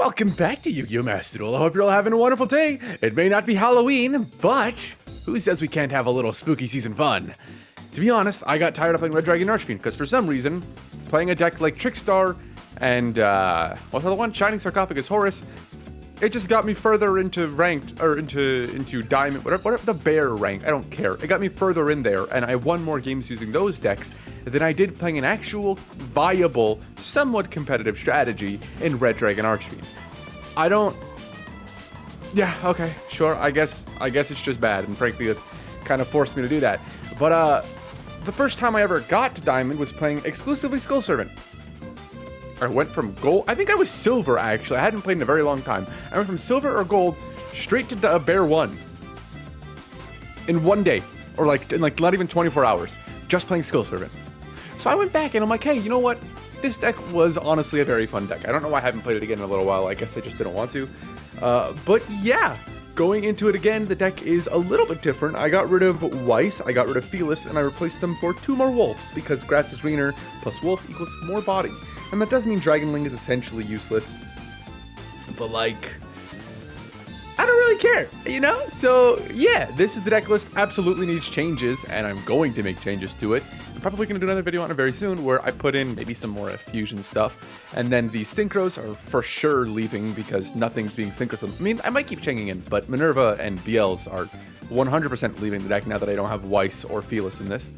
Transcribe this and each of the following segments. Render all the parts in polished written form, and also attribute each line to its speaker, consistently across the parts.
Speaker 1: Welcome back to Yu-Gi-Oh! Master Duel. I hope you're all having a wonderful day. It may not be Halloween, but who says we can't have a little spooky season fun? To be honest, I got tired of playing Red Dragon Archfiend because for some reason, playing a deck like Trickstar and, what's the other one? Shining Sarcophagus Horus, it just got me further into ranked, or into diamond, whatever the bear rank, I don't care. It got me further in there, and I won more games using those decks than I did playing an actual, viable, somewhat competitive strategy in Red Dragon Archfiend. Yeah, okay, sure, I guess it's just bad, and frankly, it's kind of forced me to do that. But, the first time I ever got to Diamond was playing exclusively Skull Servant. I went from gold, I think I was silver actually, I hadn't played in a very long time. I went from silver or gold straight to bear 1. In one day, or in not even 24 hours, just playing Skull Servant. So I went back and I'm like, hey, you know what? This deck was honestly a very fun deck. I don't know why I haven't played it again in a little while, I guess I just didn't want to. But yeah, going into it again, the deck is a little bit different. I got rid of Weiss, I got rid of Felis, and I replaced them for 2 more Wolves, because grass is greener, plus Wolf equals more body. And that does mean Dragonling is essentially useless. But like, I don't really care, you know? So yeah, this is the deck list, absolutely needs changes, and I'm going to make changes to it. I'm probably going to do another video on it very soon where I put in maybe some more fusion stuff. And then the Synchros are for sure leaving because nothing's being Synchros. I mean, I might keep changing in, but Minerva and BLs are 100% leaving the deck now that I don't have Weiss or Felis in this.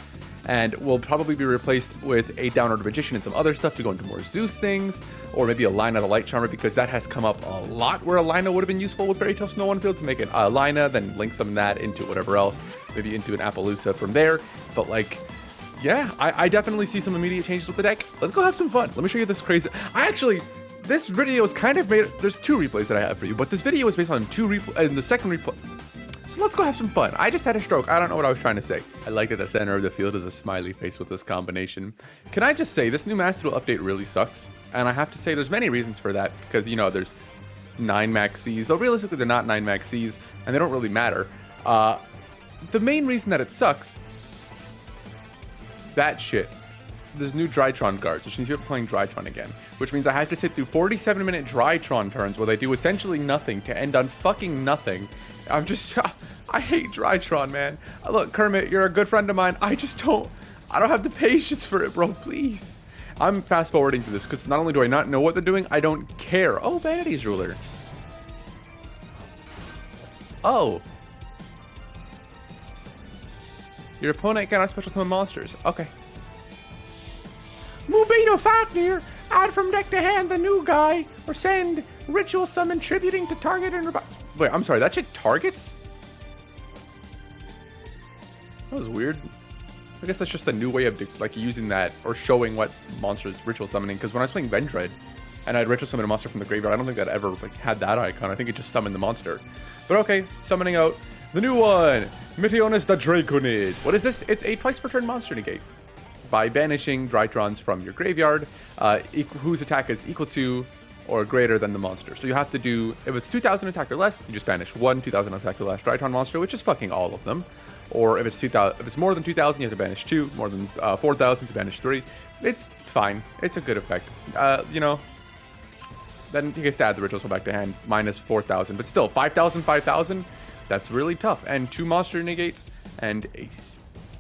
Speaker 1: And will probably be replaced with a Downward Magician and some other stuff to go into more Zeus things, or maybe a Lina the Light Charmer, because that has come up a lot where a Lina would have been useful with Very Tough Snow on field to make it a Lina, then link some of that into whatever else, maybe into an Appaloosa from there. But like, yeah, I definitely see some immediate changes with the deck. Let's go have some fun. Let me show you this crazy. This video is kind of made. There's 2 replays that I have for you, but this video is based on 2 replays, and the second replay. So let's go have some fun. I just had a stroke. I don't know what I was trying to say. I like that the center of the field is a smiley face with this combination. Can I just say, this new Master Duel update really sucks. And I have to say there's many reasons for that. Because, you know, there's 9 Max Cs. So realistically, they're not 9 Max Cs. And they don't really matter. The main reason that it sucks, that shit. There's new Drytron guards, which means you're playing Drytron again. Which means I have to sit through 47-minute Drytron turns where they do essentially nothing to end on fucking nothing. I hate Drytron, man. Look, Kermit, you're a good friend of mine. I don't have the patience for it, bro, please. I'm fast forwarding through this because not only do I not know what they're doing, I don't care. Oh, Vanity's Ruler. Oh. Your opponent cannot special summon monsters. Okay. Mubino Fafnir, add from deck to hand the new guy, or send ritual summon tributing to target and wait, I'm sorry, that shit targets? That was weird. I guess that's just a new way of like using that or showing what monsters ritual summoning. Because when I was playing Vendread and I'd ritual summon a monster from the graveyard, I don't think that ever like had that icon. I think it just summoned the monster. But okay, summoning out the new one, Meteonis the Draconid. What is this? It's a twice per turn monster negate by banishing Drytrons from your graveyard, whose attack is equal to or greater than the monster. So you have to do, if it's 2,000 attack or less, you just banish 1 2,000 attack or less Drytron monster, which is fucking all of them. Or if it's 2,000, if it's more than 2,000, you have to banish 2. More than 4,000 to banish 3. It's fine. It's a good effect. You know, then you can add the rituals back to hand, minus 4,000. But still, 5,000, 5,000. That's really tough. And 2 monster negates and a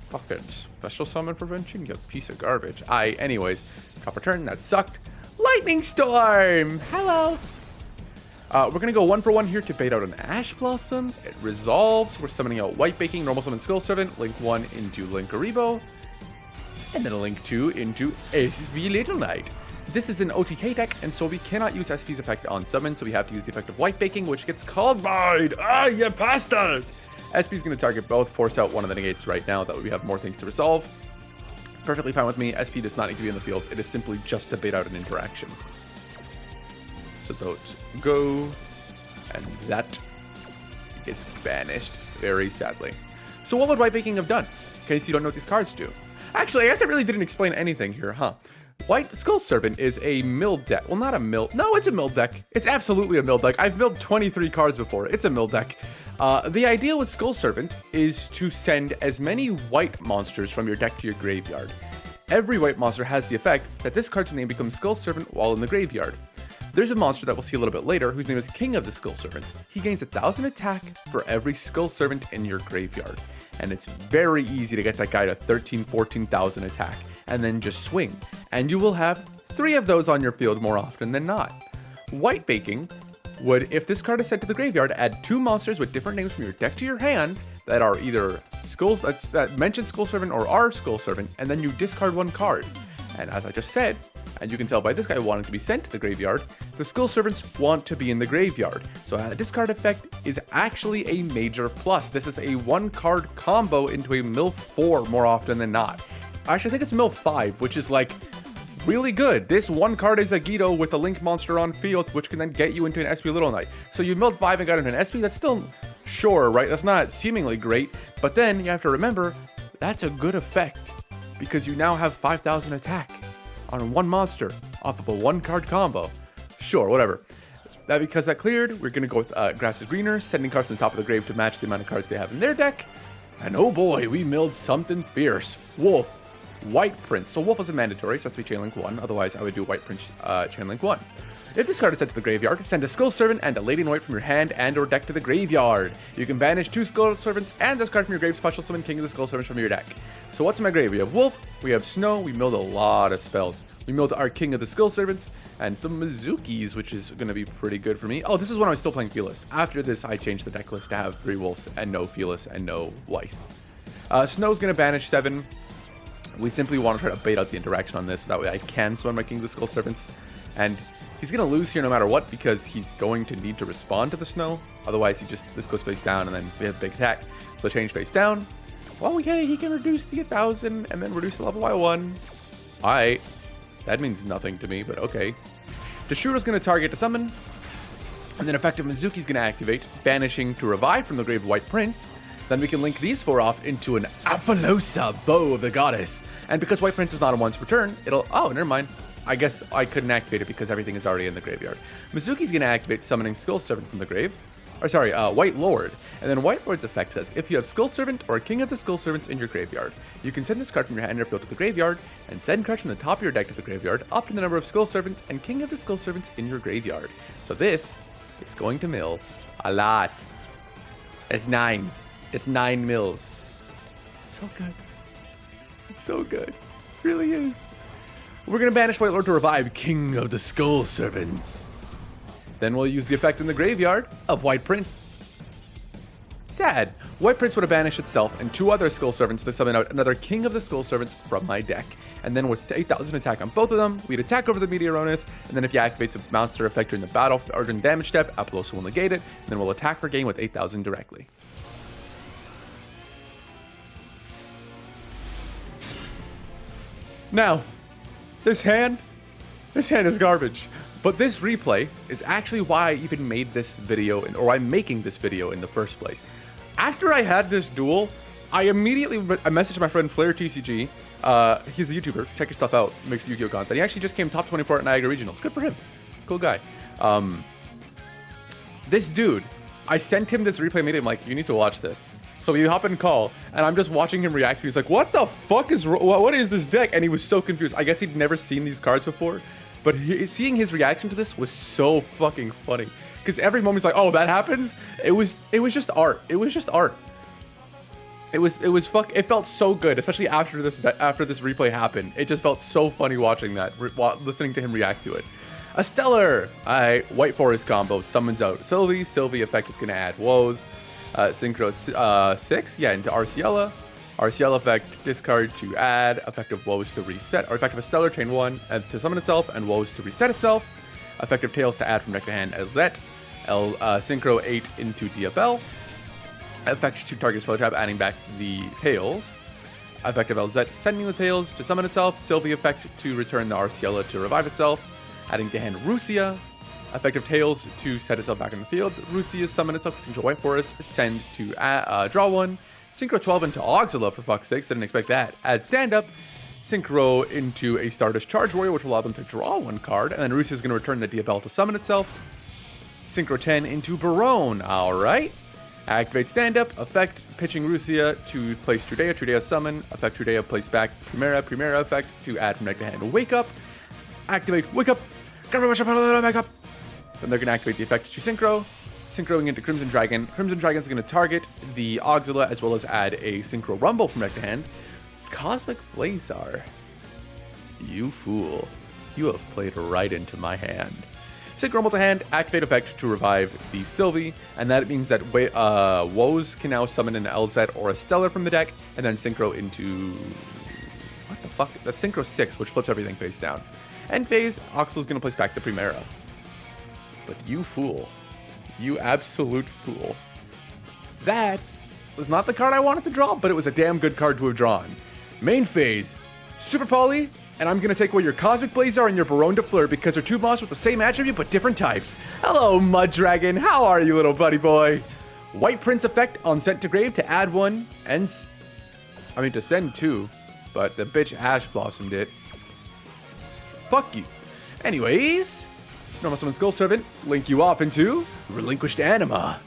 Speaker 1: fucking special summon prevention. You piece of garbage. Anyways, top of turn. That sucked. Lightning Storm! Hello! We're going to go 1 for 1 here to bait out an Ash Blossom. It resolves. We're summoning out White Baking, normal summon Skull Servant, link 1 into Linkaribo, and then a link 2 into SV Little Knight. This is an OTK deck, and so we cannot use SP's effect on summon, so we have to use the effect of White Baking, which gets called by you bastard! SP's going to target both, force out one of the negates right now, that way we have more things to resolve. Perfectly fine with me. SP does not need to be in the field. It is simply just to bait out an interaction. So those go, and that gets banished very sadly. So what would White Baking have done? In case you don't know what these cards do. Actually, I guess I really didn't explain anything here, huh? White Skull Serpent is a milled deck. Well, not a milled. No, it's a milled deck. It's absolutely a milled deck. I've milled 23 cards before. It's a milled deck. The idea with Skull Serpent is to send as many white monsters from your deck to your graveyard. Every white monster has the effect that this card's name becomes Skull Serpent while in the graveyard. There's a monster that we'll see a little bit later whose name is King of the Skull Servants. He gains 1,000 attack for every Skull Servant in your graveyard. And it's very easy to get that guy to 13,000, 14,000 attack and then just swing. And you will have 3 of those on your field more often than not. White Baking would, if this card is sent to the graveyard, add 2 monsters with different names from your deck to your hand that are either skulls that mention Skull Servant or are Skull Servant, and then you discard 1 card. And as I just said, and you can tell by this guy wanting to be sent to the graveyard, the Skull Servants want to be in the graveyard. So a discard effect is actually a major plus. This is a 1-card combo into a mill 4 more often than not. Actually, I think it's mill 5, which is like really good. This 1 card is a YuGiOh with a Link monster on field, which can then get you into an SP Little Knight. So you milled 5 and got into an SP, that's still sure, right? That's not seemingly great, but then you have to remember, that's a good effect because you now have 5,000 attack on 1 monster off of a 1-card combo. Sure, whatever. Because that cleared, we're going to go with Grass is Greener, sending cards from the top of the grave to match the amount of cards they have in their deck. And oh boy, we milled something fierce. Wolf, White Prince. So Wolf isn't mandatory, so it has to be Chain Link 1. Otherwise, I would do White Prince Chain Link 1. If this card is sent to the graveyard, send a Skull Servant and a Lady in White from your hand and or deck to the graveyard. You can banish 2 Skull Servants and discard from your grave special summon King of the Skull Servants from your deck. So what's in my grave? We have Wolf, we have Snow, we milled a lot of spells. We milled our King of the Skull Servants and some Mizukis, which is going to be pretty good for me. Oh, this is when I was still playing Fearless. After this, I changed the deck list to have 3 Wolves and no Fearless and no Weiss. Snow's going to banish 7. We simply want to try to bait out the interaction on this, so that way I can summon my King of the Skull Servants. And he's going to lose here no matter what, because he's going to need to respond to the Snow. Otherwise, this goes face down, and then we have a big attack. So change face down. Well, okay, he can reduce the 1,000, and then reduce the level by 1. Alright. That means nothing to me, but okay. Deshuro's going to target to summon. And then effective Mizuki's going to activate, banishing to revive from the grave White Prince. Then we can link these 4 off into an Apollosa, Bow of the Goddess. And because White Prince is not a once per turn, it'll... Oh, never mind. I guess I couldn't activate it because everything is already in the graveyard. Mizuki's going to activate summoning Skull Servant from the grave. Or sorry, White Lord. And then White Lord's effect says, if you have Skull Servant or a King of the Skull Servants in your graveyard, you can send this card from your hand or field to the graveyard, and send cards from the top of your deck to the graveyard, up to the number of Skull Servants and King of the Skull Servants in your graveyard. So this is going to mill a lot. It's 9. It's 9 mills. So good. It's so good. It really is. We're going to banish White Lord to revive King of the Skull Servants. Then we'll use the effect in the graveyard of White Prince. Sad. White Prince would have banished itself and 2 other Skull Servants to summon out another King of the Skull Servants from my deck. And then with 8,000 attack on both of them, we'd attack over the Meteoronus, and then if you activate a monster effect during the battle or during damage step, Apollosa will negate it, and then we'll attack per game with 8,000 directly. Now, this hand is garbage. But this replay is actually why I even made this video, or I'm making this video in the first place. After I had this duel, I messaged my friend Flair TCG. He's a YouTuber. Check his stuff out. Makes YuGiOh content. He actually just came top 24 at Niagara Regionals. Good for him. Cool guy. This dude, I sent him this replay immediately. I'm like, you need to watch this. So we hop in call, and I'm just watching him react. He's like, what the fuck is what is this deck? And he was so confused. I guess he'd never seen these cards before. But seeing his reaction to this was so fucking funny. Because every moment he's like, oh, that happens? It was just art. It was just art. It felt so good, especially after this replay happened. It just felt so funny watching that, listening to him react to it. A Stellar! White Forest combo summons out Sylvie. Sylvie effect is going to add Woes. Synchro 6, yeah, into Arciella. Arciella effect, discard to add, effective Woes to reset, or effective Stellar, chain 1 to summon itself, and Woes to reset itself. Effective Tails to add from deck to hand as Zet. Synchro 8 into Diabell. Effect to target spell trap, adding back the Tails. Effective Elzet, sending the Tails to summon itself. Sylvie effect to return the Arciella to revive itself. Adding to hand Rusia. Effective Tails to set itself back in the field. Rusia summon itself to Synchro White Forest. Send to draw 1. Synchro 12 into Auxila, for fuck's sakes. Didn't expect that. Add Stand Up. Synchro into a Stardust Charge Warrior, which will allow them to draw 1 card. And then Rusia is going to return the Diabell to summon itself. Synchro 10 into Barone. Alright. Activate Stand Up. Effect pitching Rusia to place Trudea. Trudea summon. Effect Trudea place back Primera. Primera effect to add from deck to hand. Wake Up. Activate Wake Up. Make up. Then they're going to activate the effect to Synchro. Synchroing into Crimson Dragon. Crimson Dragon's going to target the Auxila as well as add a Synchro Rumble from deck to hand. Cosmic Blazar. You fool. You have played right into my hand. Synchro Rumble to hand, activate effect to revive the Sylvie, and that means that Woes can now summon an LZ or a Stellar from the deck, and then Synchro into... what the fuck? The Synchro 6, which flips everything face down. End phase, Auxila's going to place back the Primera. But you fool. You absolute fool. That was not the card I wanted to draw, but it was a damn good card to have drawn. Main phase, Super Poly, and I'm going to take away your Cosmic Blazar and your Baronne de Fleur because they're two monsters with the same attribute but different types. Hello, Mud Dragon. How are you, little buddy boy? White Prince effect on Sent to Grave to add one and... to send two, but the bitch Ash Blossomed it. Fuck you. Anyways, normal summon Skull Servant, link you off into Relinquished Anima.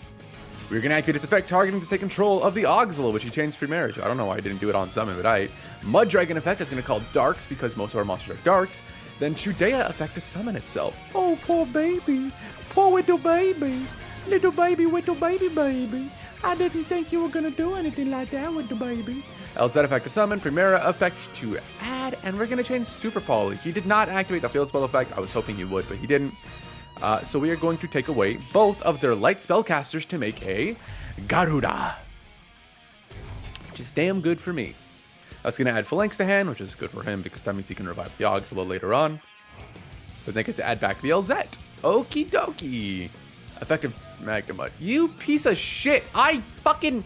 Speaker 1: We're going to activate its effect targeting to take control of the Auxila, which he changed Primera to. I don't know why I didn't do it on summon, but I... Mud Dragon effect is going to call Darks because most of our monsters are Darks. Then Chudea effect to summon itself. Oh, poor baby. Poor little baby. Little baby, baby. I didn't think you were going to do anything like that with the baby. LZ effect to summon, Primera effect to add, and we're going to change Super Poly. He did not activate the Field Spell effect. I was hoping he would, but he didn't. So we are going to take away both of their light spellcasters to make a Garuda. Which is damn good for me. That's going to add Phalanx to hand, which is good for him because that means he can revive the Auxila later on. But they get to add back the LZ. Okie dokie. Effective Magnemite. You piece of shit. I fucking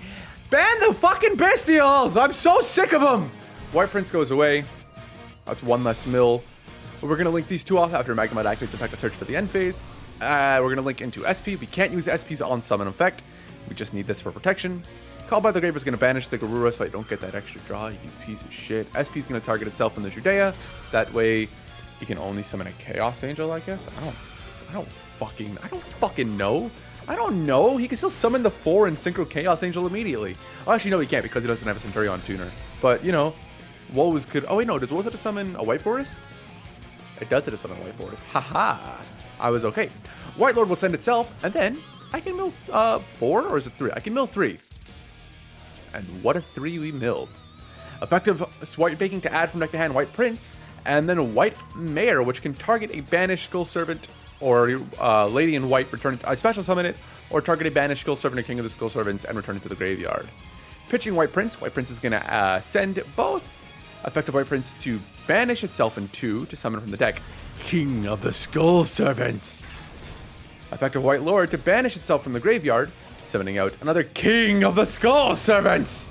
Speaker 1: ban the fucking Bestials. I'm so sick of them. White Prince goes away. That's one less mill. But we're going to link these two off after Magnemite activates effect to search for the end phase. We're going to link into SP. We can't use SP's on summon effect. We just need this for protection. Call by the Grave is going to banish the Garura so I don't get that extra draw, you piece of shit. SP is going to target itself in the Judea. That way, he can only summon a Chaos Angel, I guess. I don't fucking know. I don't know. He can still summon the 4 and Synchro Chaos Angel immediately. Oh, actually, no, he can't because he doesn't have a Centurion tuner. But, you know, Woes could... Oh, wait, no. Does Woes have to summon a White Forest? It does have to summon a White Forest. Haha. I was okay. White Lord will send itself, and then I can mill 4, or is it 3? I can mill 3. And what a 3 we milled. Effective White Baking to add from deck to hand White Prince, and then a White Mare, which can target a banished Skull Servant or Lady in White, return I special summon it, or target a banished Skull Servant or King of the Skull Servants and return it to the graveyard. Pitching White Prince is going to send both effective White Prince to banish itself in 2 to summon from the deck King of the Skull Servants. Effective White Lord to banish itself from the graveyard, summoning out another King of the Skull Servants.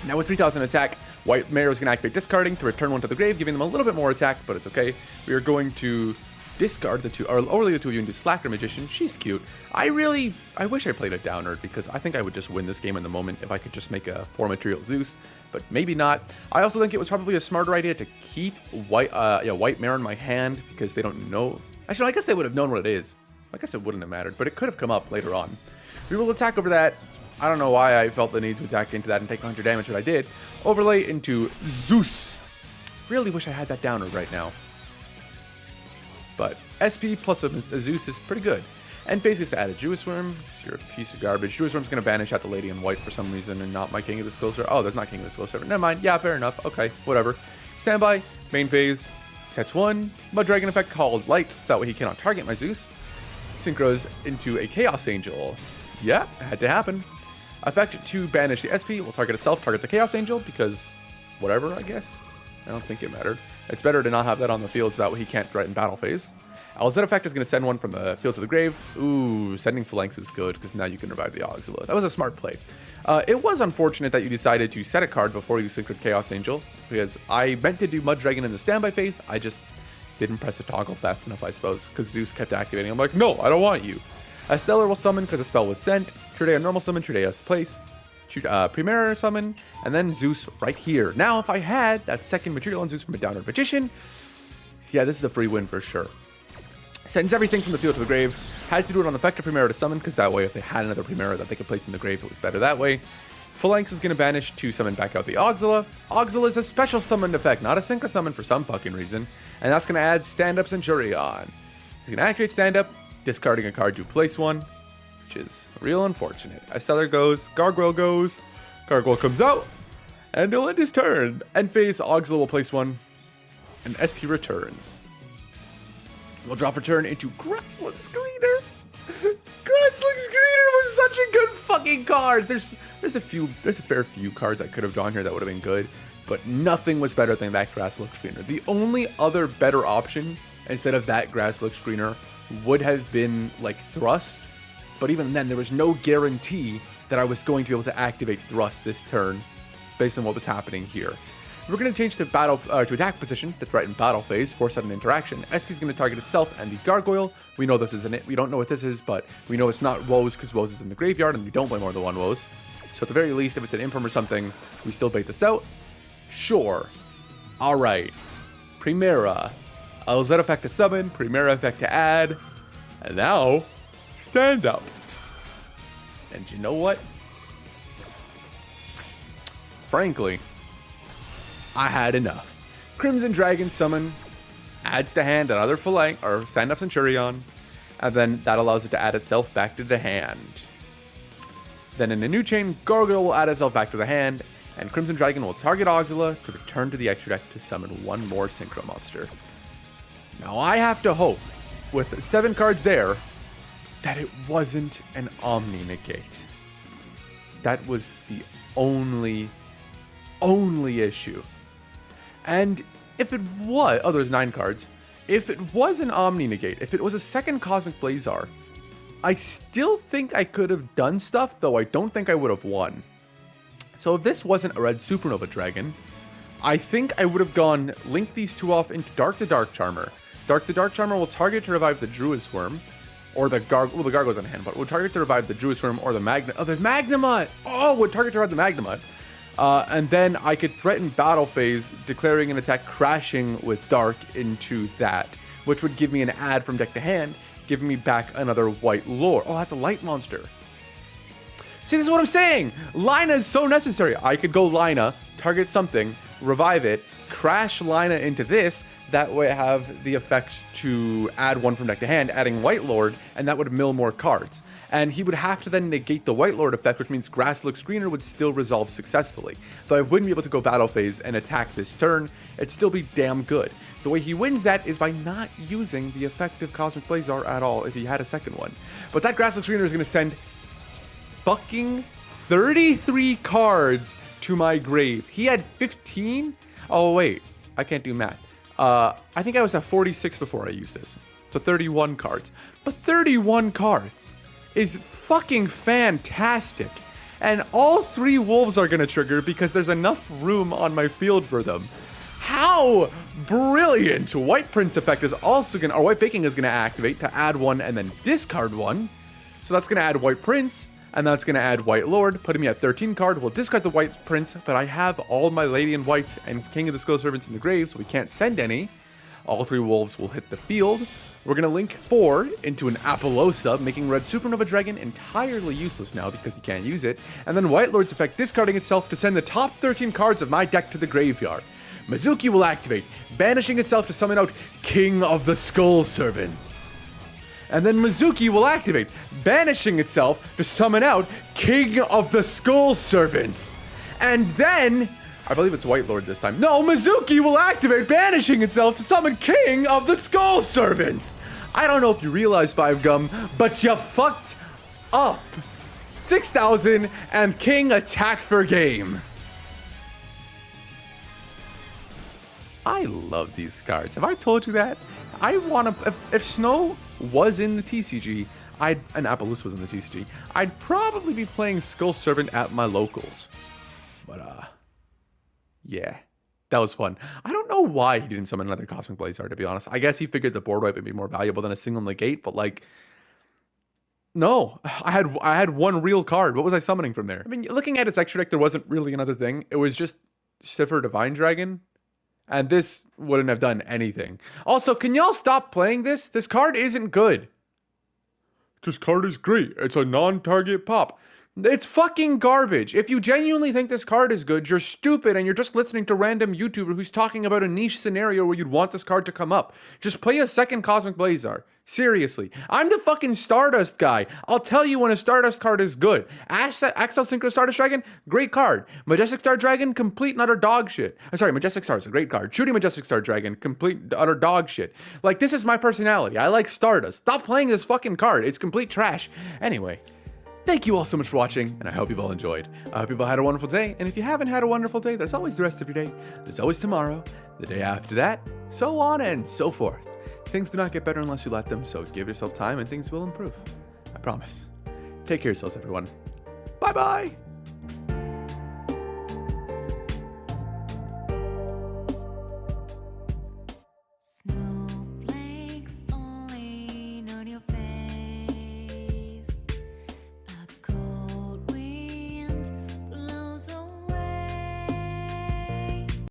Speaker 1: Now with 3000 attack, White Mare is going to activate discarding to return one to the grave, giving them a little bit more attack, but it's okay. We are going to discard the 2, or overlay the 2 of you into Slacker Magician. She's cute. I wish I played a Downer because I think I would just win this game in the moment if I could just make a 4 material Zeus, but maybe not. I also think it was probably a smarter idea to keep White Mare in my hand because they don't know. Actually, I guess they would have known what it is. I guess it wouldn't have mattered, but it could have come up later on. We will attack over that. I don't know why I felt the need to attack into that and take 100 damage, but I did. Overlay into Zeus. Really wish I had that Downer right now. But SP plus a Zeus is pretty good. End phase is to add a Jewish Worm. You're a piece of garbage. Jewish Worm's going to banish out the Lady in White for some reason and not my King of the Skull Servant. Oh, there's not King of the Skull Servant. Never mind. Yeah, fair enough. Okay, whatever. Standby. Main phase. Sets 1. Mud Dragon effect called Light, so that way he cannot target my Zeus. Synchros into a Chaos Angel. Yeah, it had to happen. Effect to banish the SP will target itself, target the Chaos Angel, because whatever, I guess. I don't think it mattered. It's better to not have that on the field so that way he can't threaten battle phase. LZ effect is going to send one from the field to the grave. Ooh, sending Phalanx is good because now you can revive the Auxila. That was a smart play. It was unfortunate that you decided to set a card before you synchroned Chaos Angel because I meant to do Mud Dragon in the standby phase. I just didn't press the toggle fast enough, I suppose, because Zeus kept activating. I'm like, no, I don't want you. A Stellar will summon because the spell was sent. Trudea normal summon, Trudea's place. Primera summon, and then Zeus right here. Now, if I had that second material on Zeus from a Downer Magician, yeah, this is a free win for sure. Sends everything from the field to the grave. Had to do it on effective Primera to summon, because that way, if they had another Primera that they could place in the grave, it was better that way. Phalanx is going to banish to summon back out the Auxila. Auxila is a special summoned effect, not a synchro summon for some fucking reason. And that's going to add Stand Up Centurion. He's gonna activate stand up, discarding a card to place one, which is real unfortunate. As Stellar goes, Gargoyle goes, Gargoyle comes out, and he'll end his turn. End phase, Auxil will place one, and SP returns. We'll draw for turn into Grassland Screener. Grassland Screener was such a good fucking card. There's a fair few cards I could have drawn here that would have been good, but nothing was better than that Grassland Screener. The only other better option instead of that Grassland Screener would have been like Thrust, but even then there was no guarantee that I was going to be able to activate Thrust this turn based on what was happening here. We're going to change to to attack position to threaten battle phase, force out an interaction. SP is going to target itself and the Gargoyle. We know this isn't it. We don't know what this is, but we know it's not Woes because Woes is in the graveyard and we don't play more than one Woes. So at the very least, if it's an Infirm or something, we still bait this out. Sure. Alright. Primera. LZ effect to summon, Primera effect to add, and now, stand up. And you know what? Frankly, I had enough. Crimson Dragon summon, adds to hand another Phalanx, or stand up Centurion, and then that allows it to add itself back to the hand. Then in a new chain, Gargoyle will add itself back to the hand, and Crimson Dragon will target Auxila to return to the extra deck to summon one more Synchro monster. Now I have to hope, with 7 cards there, that it wasn't an Omni Negate. That was the only issue. And if it was, oh, there's 9 cards. If it was an Omni Negate, if it was a second Cosmic Blazar, I still think I could have done stuff, though I don't think I would have won. So if this wasn't a red Supernova Dragon, I think I would have linked these two off into Dark the Dark Charmer. Dark the Dark Charmer will target to revive the Druid's Worm, or the Gargoyle's on hand, but would target to revive the Druid's Worm or the Magnemite! Oh, would target to revive the Magnemite. And then I could threaten battle phase, declaring an attack crashing with Dark into that, which would give me an add from deck to hand, giving me back another white lore. Oh, that's a light monster. See, this is what I'm saying. Lina is so necessary. I could go Lina, target something, revive it, crash Lina into this. That way I have the effect to add one from deck to hand, adding White Lord, and that would mill more cards. And he would have to then negate the White Lord effect, which means Grasslook Screener would still resolve successfully. Though I wouldn't be able to go battle phase and attack this turn, it'd still be damn good. The way he wins that is by not using the effective Cosmic Blazar at all if he had a second one. But that Grasslook Screener is going to send fucking 33 cards to my grave. He had 15? Oh, wait. I can't do math. I think I was at 46 before I used this. So 31 cards. But 31 cards is fucking fantastic. And all 3 wolves are going to trigger because there's enough room on my field for them. How brilliant! White Prince effect is also going to, or White Baking is going to activate to add one and then discard one. So that's going to add White Prince. And that's going to add White Lord, putting me at 13 card. We'll discard the White Prince, but I have all my Lady in White and King of the Skull Servants in the grave, so we can't send any. All 3 wolves will hit the field. We're going to link 4 into an Apollosa, making Red Supernova Dragon entirely useless now because you can't use it. And then White Lord's effect discarding itself to send the top 13 cards of my deck to the graveyard. Mizuki will activate, banishing itself to summon out King of the Skull Servants. And then Mizuki will activate, banishing itself to summon out King of the Skull Servants. And then, I believe it's White Lord this time. No, Mizuki will activate, banishing itself to summon King of the Skull Servants. I don't know if you realize, 5Gum, but you fucked up. 6,000 and King attack for game. I love these cards. Have I told you that? I want to, if Snow was in the TCG, and Appaloosa was in the TCG, I'd probably be playing Skull Servant at my locals. But, yeah, that was fun. I don't know why he didn't summon another Cosmic Blazar, to be honest. I guess he figured the board wipe would be more valuable than a single negate, but like, no, I had one real card. What was I summoning from there? I mean, looking at its extra deck, there wasn't really another thing. It was just Siffer Divine Dragon. And this wouldn't have done anything. Also, can y'all stop playing this? This card isn't good. This card is great. It's a non-target pop. It's fucking garbage. If you genuinely think this card is good, you're stupid and you're just listening to random YouTuber who's talking about a niche scenario where you'd want this card to come up. Just play a second Cosmic Blazar. Seriously. I'm the fucking Stardust guy. I'll tell you when a Stardust card is good. Axel Synchro Stardust Dragon, great card. Majestic Star Dragon, complete and utter dog shit. I'm sorry, Majestic Star is a great card. Shooting Majestic Star Dragon, complete utter dog shit. Like, this is my personality. I like Stardust. Stop playing this fucking card. It's complete trash. Anyway. Thank you all so much for watching, and I hope you've all enjoyed. I hope you've all had a wonderful day, and if you haven't had a wonderful day, there's always the rest of your day. There's always tomorrow, the day after that, so on and so forth. Things do not get better unless you let them, so give yourself time and things will improve. I promise. Take care of yourselves, everyone. Bye-bye!